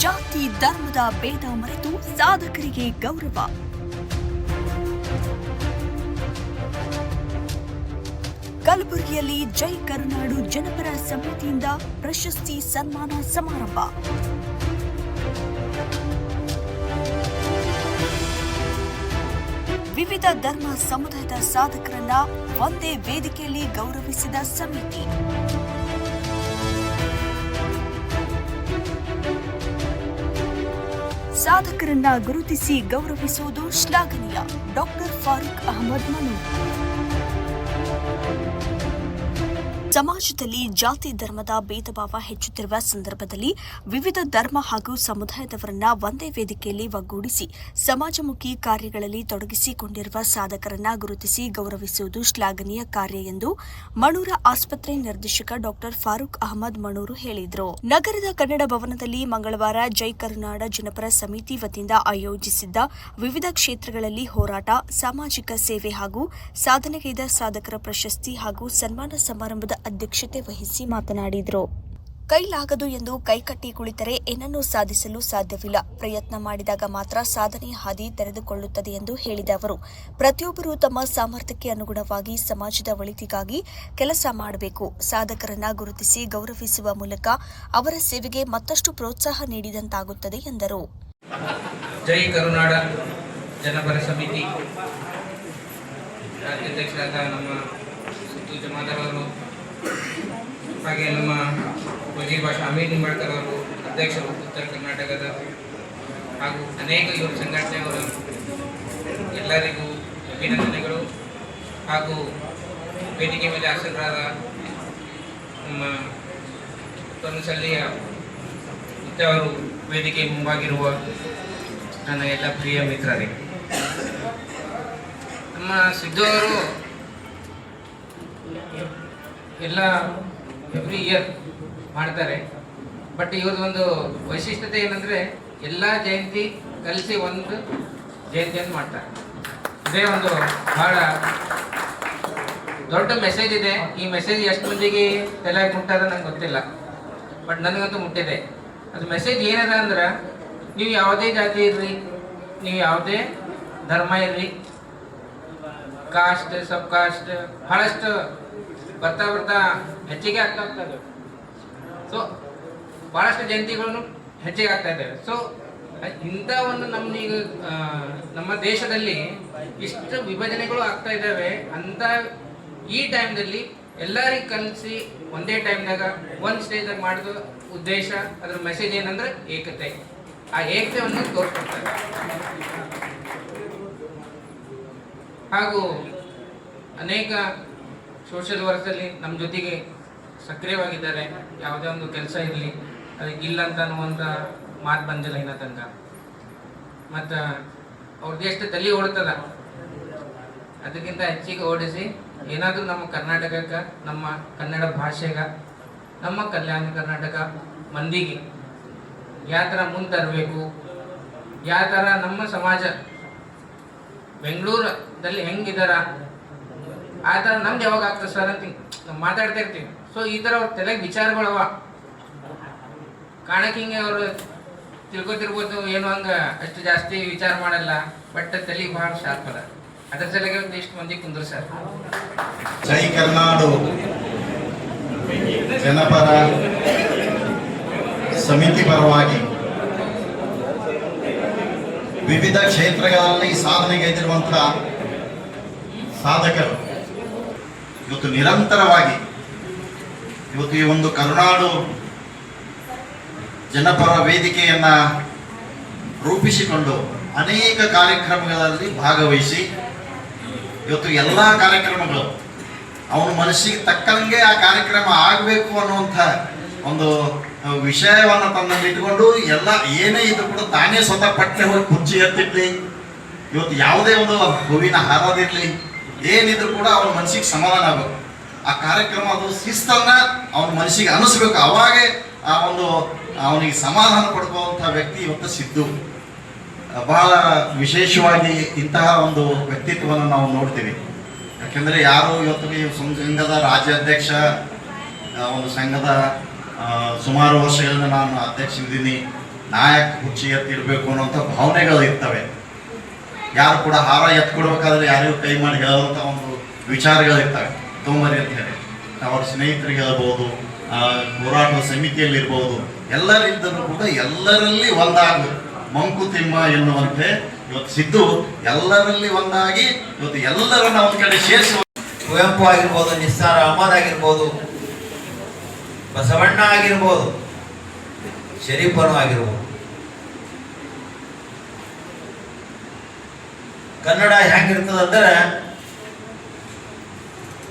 ಜಾತಿ ಧರ್ಮದ ಭೇದ ಮರೆತು ಸಾಧಕರಿಗೆ ಗೌರವ. ಕಲಬುರಗಿಯಲ್ಲಿ ಜೈ ಕರುನಾಡು ಜನಪರ ಸಮಿತಿಯಿಂದ ಪ್ರಶಸ್ತಿ ಸನ್ಮಾನ ಸಮಾರಂಭ. ವಿವಿಧ ಧರ್ಮ ಸಮುದಾಯದ ಸಾಧಕರನ್ನ ಒಂದೇ ವೇದಿಕೆಯಲ್ಲಿ ಗೌರವಿಸಿದ ಸಮಿತಿ. ಸಾಧಕರನ್ನ ಗುರುತಿಸಿ ಗೌರವಿಸುವುದು ಶ್ಲಾಘನೀಯ. ಡಾಕ್ಟರ್ ಫಾರೂಕ್ ಅಹಮದ್ ಮನೂರ್. ಸಮಾಜದಲ್ಲಿ ಜಾತಿ ಧರ್ಮದ ಭೇದ ಭಾವ ಹೆಚ್ಚುತ್ತಿರುವ ಸಂದರ್ಭದಲ್ಲಿ ವಿವಿಧ ಧರ್ಮ ಹಾಗೂ ಸಮುದಾಯದವರನ್ನ ಒಂದೇ ವೇದಿಕೆಯಲ್ಲಿ ಒಗ್ಗೂಡಿಸಿ ಸಮಾಜಮುಖಿ ಕಾರ್ಯಗಳಲ್ಲಿ ತೊಡಗಿಸಿಕೊಂಡಿರುವ ಸಾಧಕರನ್ನ ಗುರುತಿಸಿ ಗೌರವಿಸುವುದು ಶ್ಲಾಘನೀಯ ಕಾರ್ಯ ಎಂದು ಮಣೂರ ಆಸ್ಪತ್ರೆ ನಿರ್ದೇಶಕ ಡಾಕ್ಟರ್ ಫಾರೂಕ್ ಅಹಮದ್ ಮಣೂರು ಹೇಳಿದರು. ನಗರದ ಕನ್ನಡ ಭವನದಲ್ಲಿ ಮಂಗಳವಾರ ಜೈ ಕರುನಾಡ ಜನಪರ ಸಮಿತಿ ವತಿಯಿಂದ ಆಯೋಜಿಸಿದ್ದ ವಿವಿಧ ಕ್ಷೇತ್ರಗಳಲ್ಲಿ ಹೋರಾಟ, ಸಾಮಾಜಿಕ ಸೇವೆ ಹಾಗೂ ಸಾಧನೆಗೈದ ಸಾಧಕರ ಪ್ರಶಸ್ತಿ ಹಾಗೂ ಸನ್ಮಾನ ಸಮಾರಂಭದ ಅಧ್ಯಕ್ಷತೆ ವಹಿಸಿ ಮಾತನಾಡಿದರು. ಕೈಲಾಗದು ಎಂದು ಕೈಕಟ್ಟಿ ಕುಳಿತರೆ ಏನನ್ನೂ ಸಾಧಿಸಲು ಸಾಧ್ಯವಿಲ್ಲ. ಪ್ರಯತ್ನ ಮಾಡಿದಾಗ ಮಾತ್ರ ಸಾಧನೆಯ ಹಾದಿ ತೆರೆದುಕೊಳ್ಳುತ್ತದೆ ಎಂದು ಹೇಳಿದ ಅವರು, ಪ್ರತಿಯೊಬ್ಬರೂ ತಮ್ಮ ಸಾಮರ್ಥ್ಯಕ್ಕೆ ಅನುಗುಣವಾಗಿ ಸಮಾಜದ ಒಳಿತಿಗಾಗಿ ಕೆಲಸ ಮಾಡಬೇಕು. ಸಾಧಕರನ್ನ ಗುರುತಿಸಿ ಗೌರವಿಸುವ ಮೂಲಕ ಅವರ ಸೇವೆಗೆ ಮತ್ತಷ್ಟು ಪ್ರೋತ್ಸಾಹ ನೀಡಿದಂತಾಗುತ್ತದೆ ಎಂದರು. ಜೈ ಕರುನಾಡ ಜನಪರ ಸಮಿತಿ ರಾಜ್ಯಾಧ್ಯಕ್ಷರಾದ ನಮ್ಮ ಸುತ್ತು ಜಮಾದಾರ್ ಅವರು, ಹಾಗೆ ನಮ್ಮ ವಜೀರ್ ಭಾಷಾ ಅಮೀರ್ ನಿಂಬಾಳ್ಕರ್ ಅವರು ಅಧ್ಯಕ್ಷರು ಉತ್ತರ ಕರ್ನಾಟಕದ, ಹಾಗೂ ಅನೇಕ ಯುವ ಸಂಘಟನೆಗಳು, ಎಲ್ಲರಿಗೂ ಅಭಿನಂದನೆಗಳು. ಹಾಗೂ ವೇದಿಕೆ ಮೇಲೆ ಆಸನರಾದ ನಮ್ಮ ತೊನ್ನಸಳ್ಳಿಯ ಅವರು, ವೇದಿಕೆ ಮುಂಭಾಗಿರುವ ನನ್ನ ಎಲ್ಲ ಪ್ರಿಯ ಮಿತ್ರರೇ, ನಮ್ಮ ಸಿದ್ದು ಅವರು ಎಲ್ಲ ಎವ್ರಿ ಇಯರ್ ಮಾಡ್ತಾರೆ. ಬಟ್ ಇವ್ರದ್ದೊಂದು ವೈಶಿಷ್ಟ್ಯತೆ ಏನಂದರೆ ಎಲ್ಲ ಜಯಂತಿ ಕಲಿಸಿ ಒಂದು ಜಯಂತಿಯನ್ನು ಮಾಡ್ತಾರೆ. ಇದೇ ಒಂದು ಬಹಳ ದೊಡ್ಡ ಮೆಸೇಜ್ ಇದೆ. ಈ ಮೆಸೇಜ್ ಎಷ್ಟು ಮಂದಿಗೆ ತಲೆಗೆ ಮುಟ್ಟದ ನಂಗೆ ಗೊತ್ತಿಲ್ಲ, ಬಟ್ ನನಗಂತೂ ಮುಟ್ಟಿದೆ. ಅದು ಮೆಸೇಜ್ ಏನದ ಅಂದ್ರೆ, ನೀವು ಯಾವುದೇ ಜಾತಿ ಇರ್ರಿ, ನೀವು ಯಾವುದೇ ಧರ್ಮ ಇರ್ರಿ, ಕಾಸ್ಟ್ ಸಬ್ ಕಾಸ್ಟ್ ಬಹಳಷ್ಟು ಬರ್ತಾ ಬರ್ತಾ ಹೆಚ್ಚಿಗೆ ಆಗ್ತಾ ಇರ್ತದೆ. ಸೊ ಭಾಳಷ್ಟು ಜಯಂತಿಗಳನ್ನು ಹೆಚ್ಚಿಗೆ ಆಗ್ತಾ ಇದ್ದಾವೆ. ಸೊ ಇಂಥ ಒಂದು ನಮ್ಮೀಗ ನಮ್ಮ ದೇಶದಲ್ಲಿ ಇಷ್ಟು ವಿಭಜನೆಗಳು ಆಗ್ತಾ ಇದ್ದಾವೆ ಅಂತ ಈ ಟೈಮ್ದಲ್ಲಿ ಎಲ್ಲರಿಗೆ ಕಲಿಸಿ ಒಂದೇ ಟೈಮ್ನಾಗ ಒಂದು ಸ್ಟೇಜ್ದಾಗ ಮಾಡೋದು ಉದ್ದೇಶ. ಅದರ ಮೆಸೇಜ್ ಏನಂದ್ರೆ ಏಕತೆ. ಆ ಏಕತೆಯನ್ನು ತೋರಿಸ್ಕೊಡ್ತಾರೆ. ಹಾಗೂ ಅನೇಕ ಸೋಷಿಯಲ್ ವರ್ಕ್ಸಲ್ಲಿ ನಮ್ಮ ಜೊತೆಗೆ ಸಕ್ರಿಯವಾಗಿದ್ದಾರೆ. ಯಾವುದೇ ಒಂದು ಕೆಲಸ ಇರಲಿ ಅದಕ್ಕೆ ಇಲ್ಲ ಅಂತ ಅನ್ನುವಂಥ ಮಾತು ಬಂದಿಲ್ಲ ಇನ್ನ ತನಕ. ಮತ್ತು ಅವ್ರದ್ದು ಎಷ್ಟು ತಲೆ ಓಡ್ತದ ಅದಕ್ಕಿಂತ ಹೆಚ್ಚಿಗೆ ಓಡಿಸಿ ಏನಾದರೂ ನಮ್ಮ ಕರ್ನಾಟಕಕ್ಕೆ, ನಮ್ಮ ಕನ್ನಡ ಭಾಷೆಗೆ, ನಮ್ಮ ಕಲ್ಯಾಣ ಕರ್ನಾಟಕ ಮಂದಿಗೆ ಯಾವ ಥರ ಮುಂದೆ ತರಬೇಕು, ಯಾವ ಥರ ನಮ್ಮ ಸಮಾಜ ಬೆಂಗಳೂರಲ್ಲಿ ಹೆಂಗಿದಾರ ಆ ಥರ ನಮ್ದು ಯಾವಾಗ ಆಗ್ತದೆ ಸರ್ ಅಂತ ನಾವು ಮಾತಾಡ್ತಾ ಇರ್ತೀವಿ. ಸೊ ಈ ಥರ ಅವ್ರ ತಲೆಗೆ ವಿಚಾರಗಳವ ಕಾಣಕ್ಕೆ ಹಿಂಗೆ ಅವರು ತಿಳ್ಕೊತಿರ್ಬೋದು, ಏನು ಹಂಗೆ ಅಷ್ಟು ಜಾಸ್ತಿ ವಿಚಾರ ಮಾಡಲ್ಲ, ಬಟ್ ತಲೆಗೆ ಭಾಳ ಶಾರ್ಪ್ ಅದ. ಅದ್ರ ಸಲಗೆ ಒಂದು ಇಷ್ಟು ಮಂದಿ ಕುಂದ್ರು ಸರ್. ಜೈ ಕರುನಾಡು ಜನಪರ ಸಮಿತಿ ಪರವಾಗಿ ವಿವಿಧ ಕ್ಷೇತ್ರಗಳಲ್ಲಿ ಸಾಧನೆಗೈದಿರುವಂತಹ ಸಾಧಕರು ಇವತ್ತು ನಿರಂತರವಾಗಿ ಇವತ್ತು ಈ ಒಂದು ಕರುನಾಡು ಜನಪರ ವೇದಿಕೆಯನ್ನ ರೂಪಿಸಿಕೊಂಡು ಅನೇಕ ಕಾರ್ಯಕ್ರಮಗಳಲ್ಲಿ ಭಾಗವಹಿಸಿ ಇವತ್ತು ಎಲ್ಲ ಕಾರ್ಯಕ್ರಮಗಳು ಅವನ ಮನಸ್ಸಿಗೆ ತಕ್ಕಂಗೆ ಆ ಕಾರ್ಯಕ್ರಮ ಆಗಬೇಕು ಅನ್ನುವಂಥ ಒಂದು ವಿಷಯವನ್ನು ತನ್ನಲ್ಲಿ ಇಟ್ಕೊಂಡು ಎಲ್ಲ ಏನೇ ಇದ್ರು ಕೂಡ ತಾನೇ ಸ್ವತಃ ಪಟ್ಟೆ ಹೋಗಿ ಕುರ್ಚಿ ಎತ್ತಿರ್ಲಿ, ಇವತ್ತು ಯಾವುದೇ ಒಂದು ಹೂವಿನ ಹಾರೋದಿರಲಿ, ಏನಿದ್ರು ಕೂಡ ಅವನ ಮನಸ್ಸಿಗೆ ಸಮಾಧಾನ ಆಗಬೇಕು. ಆ ಕಾರ್ಯಕ್ರಮ ಅದು ಶಿಸ್ತನ್ನ ಅವನ ಮನಸ್ಸಿಗೆ ಅನಿಸ್ಬೇಕು. ಅವಾಗೇ ಆ ಒಂದು ಅವನಿಗೆ ಸಮಾಧಾನ ಪಡ್ಕೊಳ್ಳುವಂಥ ವ್ಯಕ್ತಿ ಇವತ್ತು ಸಿದ್ದು. ಬಹಳ ವಿಶೇಷವಾಗಿ ಇಂತಹ ಒಂದು ವ್ಯಕ್ತಿತ್ವವನ್ನು ನಾವು ನೋಡ್ತೀವಿ. ಯಾಕೆಂದರೆ ಯಾರು ಇವತ್ತು ಈ ಸಂಘದ ರಾಜ್ಯಾಧ್ಯಕ್ಷ, ಒಂದು ಸಂಘದ ಸುಮಾರು ವರ್ಷಗಳಿಂದ ನಾನು ಅಧ್ಯಕ್ಷ ಇದ್ದೀನಿ. ನಾಯಕ ಕುರ್ಚಿ ಎತ್ತಿಡಬೇಕು ಅನ್ನೋಂಥ ಭಾವನೆಗಳು ಇರ್ತವೆ. ಯಾರು ಕೂಡ ಹಾರ ಎತ್ಕೊಡ್ಬೇಕಾದ್ರೆ ಯಾರಿಗೂ ಕೈ ಮಾಡಿ ಹೇಳುವಂಥ ಒಂದು ವಿಚಾರಗಳಿರ್ತವೆ. ತೊಂಬರಿ ಅಂತ ಹೇಳಿ ಅವರ ಸ್ನೇಹಿತರಿಗೆ ಹೇಳ್ಬೋದು, ಹೋರಾಟದ ಸಮಿತಿಯಲ್ಲಿರ್ಬೋದು, ಎಲ್ಲರಿಂದಲೂ ಕೂಡ ಎಲ್ಲರಲ್ಲಿ ಒಂದಾಗು ಮಂಕುತಿಮ್ಮ ಎನ್ನುವಂತೆ ಇವತ್ತು ಸಿದ್ದು ಎಲ್ಲರಲ್ಲಿ ಒಂದಾಗಿ ಇವತ್ತು ಎಲ್ಲರನ್ನ ಒಂದು ಕಡೆ ಸೇರಿಸುವ. ಕುವೆಂಪು ಆಗಿರ್ಬೋದು, ನಿಸ್ಸಾರ್ ಅಹಮದ್ ಆಗಿರ್ಬೋದು, ಬಸವಣ್ಣ ಆಗಿರ್ಬೋದು, ಶರೀಫನು ಆಗಿರ್ಬೋದು. ಕನ್ನಡ ಹೆಂಗಿರ್ತದಂದ್ರೆ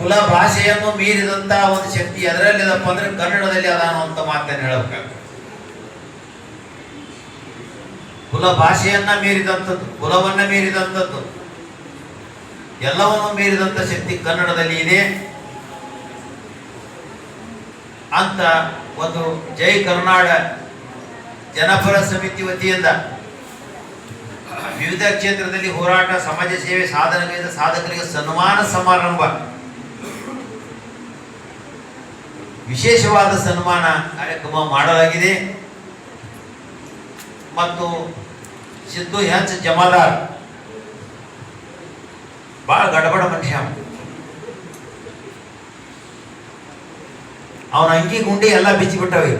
ಕುಲ ಭಾಷೆಯನ್ನು ಮೀರಿದಂತ ಒಂದು ಶಕ್ತಿ ಅದರಲ್ಲಿದಪ್ಪ ಅಂದ್ರೆ ಕನ್ನಡದಲ್ಲಿ ಅದ ಅನ್ನುವಂತ ಮಾತನ್ನು ಹೇಳಬೇಕಾಗ್ತದೆ. ಕುಲ ಭಾಷೆಯನ್ನ ಮೀರಿದಂಥದ್ದು, ಕುಲವನ್ನ ಮೀರಿದಂಥದ್ದು, ಎಲ್ಲವನ್ನು ಮೀರಿದಂತ ಶಕ್ತಿ ಕನ್ನಡದಲ್ಲಿ ಇದೆ ಅಂತ ಒಂದು ಜೈ ಕರ್ನಾಡ ಜನಪರ ಸಮಿತಿ ವತಿಯಿಂದ ವಿವಿಧ ಕ್ಷೇತ್ರದಲ್ಲಿ ಹೋರಾಟ, ಸಮಾಜ ಸೇವೆ, ಸಾಧನೆಗಳಿಂದ ಸಾಧಕರಿಗೆ ಸನ್ಮಾನ ಸಮಾರಂಭ, ವಿಶೇಷವಾದ ಸನ್ಮಾನ ಕಾರ್ಯಕ್ರಮ ಮಾಡಲಾಗಿದೆ. ಮತ್ತು ಸಿದ್ದು ಹೆಚ್ ಜಮಾದಾರ್ ಬಹಳ ಗಡಬಡ ಮನುಷ್ಯ, ಅವನ ಅಂಗಿ ಗುಂಡಿ ಎಲ್ಲ ಬಿಚ್ಚಿಬಿಟ್ಟವೆ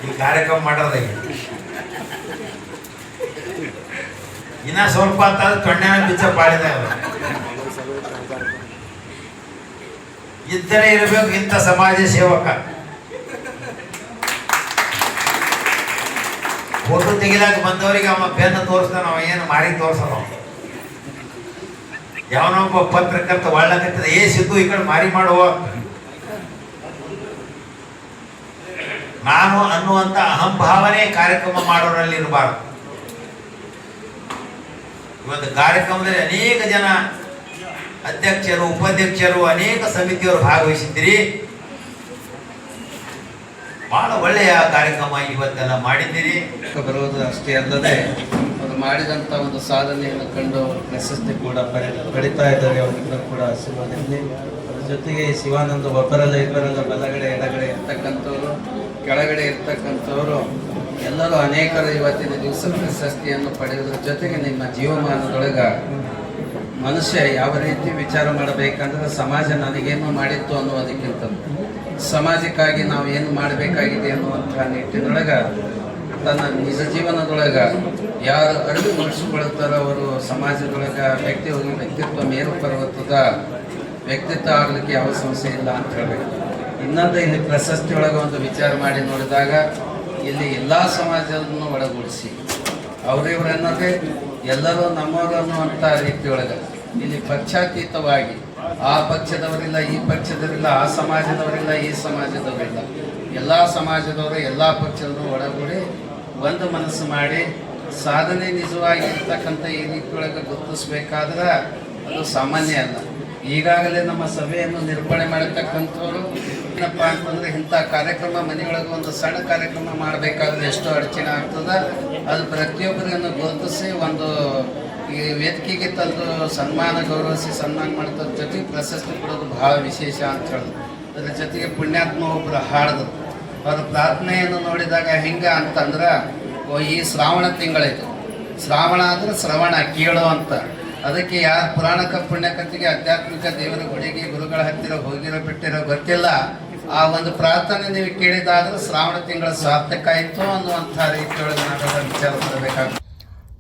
ಈ ಕಾರ್ಯಕ್ರಮ ಮಾಡೋದ. ಇನ್ನ ಸ್ವಲ್ಪ ಅಂತ ತೊಣ್ಣೆ ಬಿಚ್ಚ ಬಾಳಿದ ಇದ್ದರೆ ಇರಬೇಕು ಇಂಥ ಸಮಾಜ ಸೇವಕ. ಫೋಟೋ ತೆಗಿಲಾಕ ಬಂದವರಿಗೆ ಅವ ಬೆನ್ನು ತೋರಿಸ್ತಾನ, ಅವ ಏನು ಮಾರಿ ತೋರ್ಸಲ್ಲ. ಯಾವನೊಬ್ಬ ಪತ್ರಕರ್ತ ಒಳ್ಳಕತ್ತದ, ಸಿದ್ದು ಈ ಕಡೆ ಮಾರಿ ಮಾಡುವ ನಾನು ಅನ್ನುವಂತ ಅಹಂಭಾವನೆ ಕಾರ್ಯಕ್ರಮ ಮಾಡೋರಲ್ಲಿ ಇರಬಾರದು. ಇವತ್ತು ಕಾರ್ಯಕ್ರಮದಲ್ಲಿ ಅನೇಕ ಜನ ಅಧ್ಯಕ್ಷರು, ಉಪಾಧ್ಯಕ್ಷರು, ಅನೇಕ ಸಮಿತಿಯವರು ಭಾಗವಹಿಸಿದ್ದೀರಿ. ಬಹಳ ಒಳ್ಳೆಯ ಕಾರ್ಯಕ್ರಮ ಇವತ್ತೆಲ್ಲ ಮಾಡಿದ್ದೀರಿ. ಬರುವುದು ಅಷ್ಟೇ ಅಲ್ಲದೆ ಅವರು ಮಾಡಿದಂಥ ಒಂದು ಸಾಧನೆಯನ್ನು ಕಂಡು ಪ್ರಶಸ್ತಿ ಕೂಡ ಪಡಿತಾ ಇದ್ದಾರೆ. ಅವರಿಂದ ಕೂಡ ಆಶೀರ್ವಾದವಿದೆ. ಅದ್ರ ಜೊತೆಗೆ ಶಿವಾನಂದ ಒಬ್ಬರಲ್ಲ ಇಬ್ಬರಲ್ಲ, ಬಲಗಡೆ ಎಡಗಡೆ ಇರ್ತಕ್ಕಂಥವ್ರು, ಕೆಳಗಡೆ ಇರ್ತಕ್ಕಂಥವ್ರು ಎಲ್ಲರೂ ಅನೇಕರು ಇವತ್ತಿನ ದಿವಸ ಪ್ರಶಸ್ತಿಯನ್ನು ಪಡೆಯೋದ್ರ ಜೊತೆಗೆ ನಿಮ್ಮ ಜೀವಮಾನದೊಳಗೆ ಮನುಷ್ಯ ಯಾವ ರೀತಿ ವಿಚಾರ ಮಾಡಬೇಕಂದ್ರೆ ಸಮಾಜ ನನಗೇನು ಮಾಡಿತ್ತು ಅನ್ನೋದಕ್ಕಿಂತ ಸಮಾಜಕ್ಕಾಗಿ ನಾವು ಏನು ಮಾಡಬೇಕಾಗಿದೆ ಅನ್ನುವಂಥ ನಿಟ್ಟಿನೊಳಗೆ ತನ್ನ ನಿಜ ಜೀವನದೊಳಗೆ ಯಾರು ಅರಿವು ಮೂಡಿಸಿಕೊಳ್ತಾರೋ ಅವರು ಸಮಾಜದೊಳಗೆ ವ್ಯಕ್ತಿತ್ವ ಮೇರು ಪರ್ವತದ ವ್ಯಕ್ತಿತ್ವ ಆಗಲಿಕ್ಕೆ ಯಾವ ಸಮಸ್ಯೆ ಇಲ್ಲ ಅಂತ ಹೇಳಬೇಕು. ಇನ್ನೊಂದು ಇಲ್ಲಿ ಪ್ರಶಸ್ತಿಯೊಳಗೆ ಒಂದು ವಿಚಾರ ಮಾಡಿ ನೋಡಿದಾಗ ಇಲ್ಲಿ ಎಲ್ಲ ಸಮಾಜವನ್ನು ಒಳಗೂಡಿಸಿ ಅವರಿವರನ್ನದೇ ಎಲ್ಲರೂ ನಮ್ಮವರು ಅನ್ನುವಂಥ ರೀತಿಯೊಳಗೆ ಇಲ್ಲಿ ಪಕ್ಷಾತೀತವಾಗಿ ಆ ಪಕ್ಷದವರಿಲ್ಲ, ಈ ಪಕ್ಷದವರಿಲ್ಲ, ಆ ಸಮಾಜದವರಿಲ್ಲ, ಈ ಸಮಾಜದವರಿಲ್ಲ, ಎಲ್ಲ ಸಮಾಜದವರು ಎಲ್ಲ ಪಕ್ಷದವರು ಒಳಗೂಡಿ ಒಂದು ಮನಸ್ಸು ಮಾಡಿ ಸಾಧನೆ ನಿಜವಾಗಿ ಇರ್ತಕ್ಕಂಥ ಈ ರೀತಿಯೊಳಗೆ ಗುರುತಿಸ್ಬೇಕಾದ್ರೆ ಅದು ಸಾಮಾನ್ಯ ಅಲ್ಲ. ಈಗಾಗಲೇ ನಮ್ಮ ಸಭೆಯನ್ನು ನಿರ್ವಹಣೆ ಮಾಡಿರ್ತಕ್ಕಂಥವ್ರು ಏನಪ್ಪ ಅಂತಂದರೆ ಇಂಥ ಕಾರ್ಯಕ್ರಮ ಮನೆಯೊಳಗೆ ಒಂದು ಸಣ್ಣ ಕಾರ್ಯಕ್ರಮ ಮಾಡಬೇಕಾದ್ರೆ ಎಷ್ಟು ಅಡಚಣೆ ಆಗ್ತದೆ, ಅದು ಪ್ರತಿಯೊಬ್ಬರನ್ನು ಗುರುತಿಸಿ ಒಂದು ಈ ವೇದಿಕೆಗೆ ತಂದು ಗೌರವಿಸಿ ಸನ್ಮಾನ ಮಾಡೋದ್ರ ಜೊತೆಗೆ ಪ್ರಶಸ್ತಿ ಕೊಡೋದು ಭಾಳ ವಿಶೇಷ ಅಂತ ಹೇಳೋದು. ಅದ್ರ ಜೊತೆಗೆ ಪುಣ್ಯಾತ್ಮ ಒಬ್ಬರು ಹಾಡಿದ್ರು, ಅವರ ಪ್ರಾರ್ಥನೆಯನ್ನು ನೋಡಿದಾಗ ಹೆಂಗೆ ಅಂತಂದ್ರೆ ಈ ಶ್ರಾವಣ ತಿಂಗಳಿತು, ಶ್ರಾವಣ ಅಂದರೆ ಶ್ರವಣ ಕೇಳೋ ಅಂತ. ಅದಕ್ಕೆ ಯಾರು ಪುರಾಣಕ ಪುಣ್ಯಕಥೆಗೆ ಆಧ್ಯಾತ್ಮಿಕ ದೇವರ ಗುಡಿಗೆ ಗುರುಗಳ ಹತ್ತಿರ ಹೋಗಿರೋ ಬಿಟ್ಟಿರೋ ಗೊತ್ತಿಲ್ಲ, ಆ ಒಂದು ಪ್ರಾರ್ಥನೆ ನೀವು ಕೇಳಿದಾದ್ರೆ ಶ್ರಾವಣ ತಿಂಗಳ ಸಾರ್ಥಕ ಆಯಿತು ಅನ್ನುವಂಥ ರೀತಿಯೊಳಗೆ ನಾವೆಲ್ಲ ವಿಚಾರ ಮಾಡಬೇಕಾಗ್ತದೆ.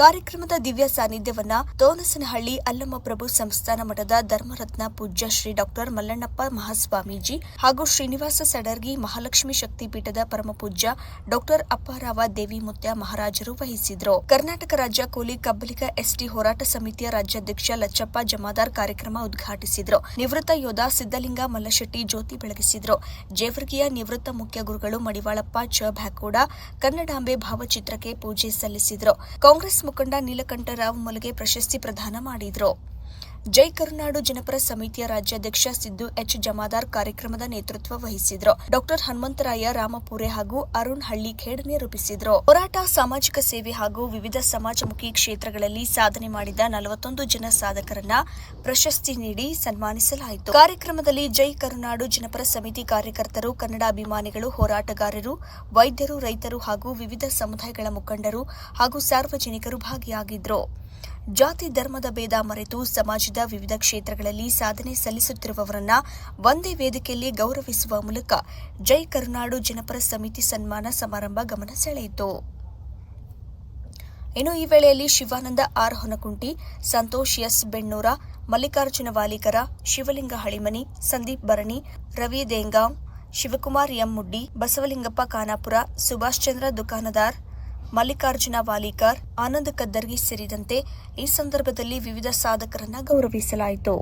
ಕಾರ್ಯಕ್ರಮದ ದಿವ್ಯ ಸಾನ್ನಿಧ್ಯವನ್ನ ತೋನಸನಹಳ್ಳಿ ಅಲ್ಲಮ್ಮ ಪ್ರಭು ಸಂಸ್ಥಾನ ಮಠದ ಧರ್ಮರತ್ನ ಪೂಜ್ಯ ಶ್ರೀ ಡಾಕ್ಟರ್ ಮಲ್ಲಣ್ಣಪ್ಪ ಮಹಾಸ್ವಾಮೀಜಿ ಹಾಗೂ ಶ್ರೀನಿವಾಸ ಸಡರ್ಗಿ ಮಹಾಲಕ್ಷ್ಮಿ ಶಕ್ತಿ ಪೀಠದ ಪರಮಪೂಜ್ಯ ಡಾಕ್ಟರ್ ಅಪ್ಪಾರಾವ ದೇವಿ ಮುತ್ಯ ಮಹಾರಾಜರು ವಹಿಸಿದ್ರು. ಕರ್ನಾಟಕ ರಾಜ್ಯ ಕೂಲಿ ಕಬ್ಬಲಿಗ ಎಸ್ಟಿ ಹೋರಾಟ ಸಮಿತಿಯ ರಾಜ್ಯಾಧ್ಯಕ್ಷ ಲಚ್ಚಪ್ಪ ಜಮಾದಾರ್ ಕಾರ್ಯಕ್ರಮ ಉದ್ಘಾಟಿಸಿದ್ರು. ನಿವೃತ್ತ ಯೋಧ ಸಿದ್ದಲಿಂಗ ಮಲ್ಲಶೆಟ್ಟಿ ಜ್ಯೋತಿ ಬೆಳಗಿಸಿದ್ರು. ಜೇವರ್ಗಿಯ ನಿವೃತ್ತ ಮುಖ್ಯ ಗುರುಗಳು ಮಡಿವಾಳಪ್ಪ ಚ ಬ್ಯಾಕೋಡ ಕನ್ನಡಾಂಬೆ ಭಾವಚಿತ್ರಕ್ಕೆ ಪೂಜೆ ಸಲ್ಲಿಸಿದ್ರು. ಕಾಂಗ್ರೆಸ್ ಮುಖಂಡ ನೀಲಕಂಠರಾವ್ ಮೊಲಗೆ ಪ್ರಶಸ್ತಿ ಪ್ರದಾನ ಮಾಡಿದ್ರು. ಜೈ ಕರುನಾಡು ಜನಪರ ಸಮಿತಿಯ ರಾಜ್ಯಾಧ್ಯಕ್ಷ ಸಿದ್ದು ಎಚ್ ಜಮಾದಾರ್ ಕಾರ್ಯಕ್ರಮದ ನೇತೃತ್ವ ವಹಿಸಿದ್ರು. ಡಾಕ್ಟರ್ ಹನುಮಂತರಾಯ ರಾಮಪುರೆ ಹಾಗೂ ಅರುಣ್ ಹಳ್ಳಿಖೇಡ್ ನಿರೂಪಿಸಿದ್ರು. ಹೋರಾಟ, ಸಾಮಾಜಿಕ ಸೇವೆ ಹಾಗೂ ವಿವಿಧ ಸಮಾಜಮುಖಿ ಕ್ಷೇತ್ರಗಳಲ್ಲಿ ಸಾಧನೆ ಮಾಡಿದ 41 ಜನ ಸಾಧಕರನ್ನ ಪ್ರಶಸ್ತಿ ನೀಡಿ ಸನ್ಮಾನಿಸಲಾಯಿತು. ಕಾರ್ಯಕ್ರಮದಲ್ಲಿ ಜೈ ಕರುನಾಡು ಜನಪರ ಸಮಿತಿ ಕಾರ್ಯಕರ್ತರು, ಕನ್ನಡ ಅಭಿಮಾನಿಗಳು, ಹೋರಾಟಗಾರರು, ವೈದ್ಯರು, ರೈತರು ಹಾಗೂ ವಿವಿಧ ಸಮುದಾಯಗಳ ಮುಖಂಡರು ಹಾಗೂ ಸಾರ್ವಜನಿಕರು ಭಾಗಿಯಾಗಿದ್ದರು. ಜಾತಿ ಧರ್ಮದ ಭೇದ ಮರೆತು ಸಮಾಜದ ವಿವಿಧ ಕ್ಷೇತ್ರಗಳಲ್ಲಿ ಸಾಧನೆ ಸಲ್ಲಿಸುತ್ತಿರುವವರನ್ನ ಒಂದೇ ವೇದಿಕೆಯಲ್ಲಿ ಗೌರವಿಸುವ ಮೂಲಕ ಜೈ ಕರುನಾಡು ಜನಪರ ಸಮಿತಿ ಸನ್ಮಾನ ಸಮಾರಂಭ ಗಮನ ಸೆಳೆಯಿತು. ಇನ್ನು ಈ ವೇಳೆಯಲ್ಲಿ ಶಿವಾನಂದ ಆರ್ ಹೊನಕುಂಟಿ, ಸಂತೋಷ್ ಎಸ್ ಬೆಣ್ಣೂರ, ಮಲ್ಲಿಕಾರ್ಜುನ ವಾಲಿಕರ, ಶಿವಲಿಂಗ ಹಳಿಮನಿ, ಸಂದೀಪ್ ಭರಣಿ, ರವಿ ದೇಂಗಾಂ, ಶಿವಕುಮಾರ್ ಎಂ ಮುಡ್ಡಿ, ಬಸವಲಿಂಗಪ್ಪ ಖಾನಾಪುರ, ಸುಭಾಷ್ ಚಂದ್ರ ದುಕಾನದಾರ್, ಮಲ್ಲಿಕಾರ್ಜುನ ವಾಲಿಕರ್, ಆನಂದ್ ಕದ್ದರ್ಗಿ ಸೇರಿದಂತೆ ಈ ಸಂದರ್ಭದಲ್ಲಿ ವಿವಿಧ ಸಾಧಕರನ್ನ ಗೌರವಿಸಲಾಯಿತು.